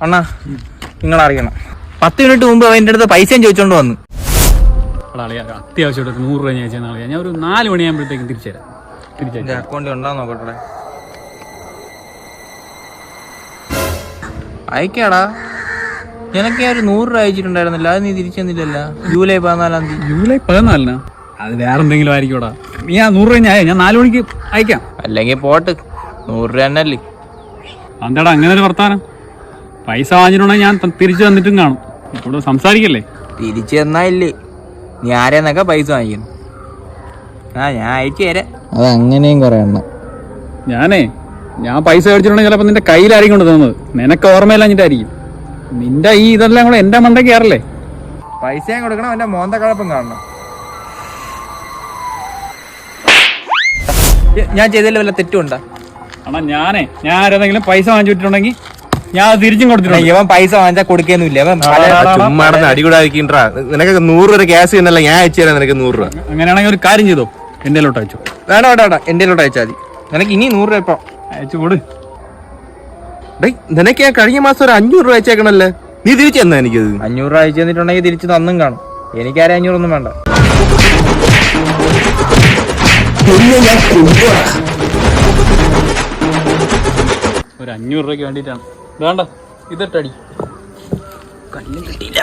അണ്ണാ നിങ്ങൾ അറിയണം, 10 മിനിറ്റ് മുമ്പ് അവൻ്റെ അടുത്ത് പൈസയും ചോദിച്ചോണ്ട് വന്നു. അത്യാവശ്യമായിട്ട് 100 രൂപ ഞാൻ അയച്ചാൽ നാളെ ഞാൻ ഒരു 4 മണിയാകുമ്പോഴത്തേക്കും തിരിച്ചുതരാം. അക്കൗണ്ടിൽ ഉണ്ടാവും നോക്കട്ടെ. അയക്കാടാ, നിനക്ക് ഞാൻ ഒരു 100 രൂപ അയച്ചിട്ടുണ്ടായിരുന്നില്ല, അത് നീ തിരിച്ചു തന്നില്ലല്ലോ. ജൂലൈ 14 തീയതി. ജൂലൈ 14 അത് വേറെ എന്തെങ്കിലും ആയിരിക്കൂടാ. നീ ആ 100 രൂപ ഞാൻ 4 മണിക്ക് അയക്കാം. അല്ലെങ്കിൽ പോട്ട്, 100 രൂപ തന്നെയല്ലേ. എന്താടാ അങ്ങനെ ഒരു വർത്താനം? പൈസ വാങ്ങിച്ചിട്ടുണ്ടെങ്കിൽ ഞാൻ തിരിച്ചു തന്നിട്ടും കാണും. ഇപ്പോൾ സംസാരിക്കല്ലേ? തിരിച്ചു തന്നാ ഇല്ലേ, നീ ആരെന്നൊക്കെ പൈസ വാങ്ങിക്കണം. ഞാൻ അയച്ചു തരാം. അത് അങ്ങനെയും കുറെ എണ്ണം. ഞാൻ പൈസ മേടിച്ചിട്ടുണ്ടെങ്കിൽ ചിലപ്പോൾ നിന്റെ കയ്യിലായിരിക്കും കൊണ്ട് തന്നത്. നിനക്ക് ഓർമ്മയില്ലാഞ്ഞിട്ടായിരിക്കും. നിന്റെ ഈ ഇതെല്ലാം കൂടെ എന്റെ മണ്ടയ്ക്ക് കയറല്ലേ? പൈസയും കൊടുക്കണം, അവന്റെ മോന്ത കഴപ്പം കാണണം. ഞാൻ ചെയ്തതിൽ വല്ല തെറ്റുണ്ടോ? ഞാൻ ആരെന്തെങ്കിലും പൈസ വാങ്ങിച്ചിട്ടുണ്ടെങ്കിൽ ഞാൻ തിരിച്ചും കൊടുത്തിട്ടുണ്ട്. ഇവൻ പൈസ വാങ്ങിച്ചാൽ കൊടുക്കൊന്നുമില്ല. അടികൂടാതിരിക്കണ്ടാ. നിനക്ക് 100 രൂപ ക്യാഷ് ചെയ്യുന്നല്ല, ഞാൻ അയച്ചു തരാം നിനക്ക് 100 രൂപ. അങ്ങനെയാണെങ്കിൽ ഒരു കാര്യം ചെയ്തോ, എന്റെയിലോട്ട് അയച്ചു. വേണ്ട എന്റെയിലോട്ട് അയച്ചാൽ മതി. നിനക്ക് ഇനി 100 രൂപ ഇപ്പൊ അയച്ചു കൊടു. നിനക്ക് ഞാൻ കഴിഞ്ഞ മാസം ഒരു 500 രൂപ അയച്ചേക്കണല്ലേ, നീ തിരിച്ചു തന്നാ എനിക്കത്? 500 രൂപ അയച്ചു തന്നിട്ടുണ്ടെങ്കിൽ തിരിച്ചു തന്നും കാണും. എനിക്കാരും 500 ഒന്നും വേണ്ട. ഒരു 500 രൂപയ്ക്ക് വേണ്ടിയിട്ടാണ്. വേണ്ട, ഇതിട്ടടി. കല്ലും കിട്ടിയില്ല.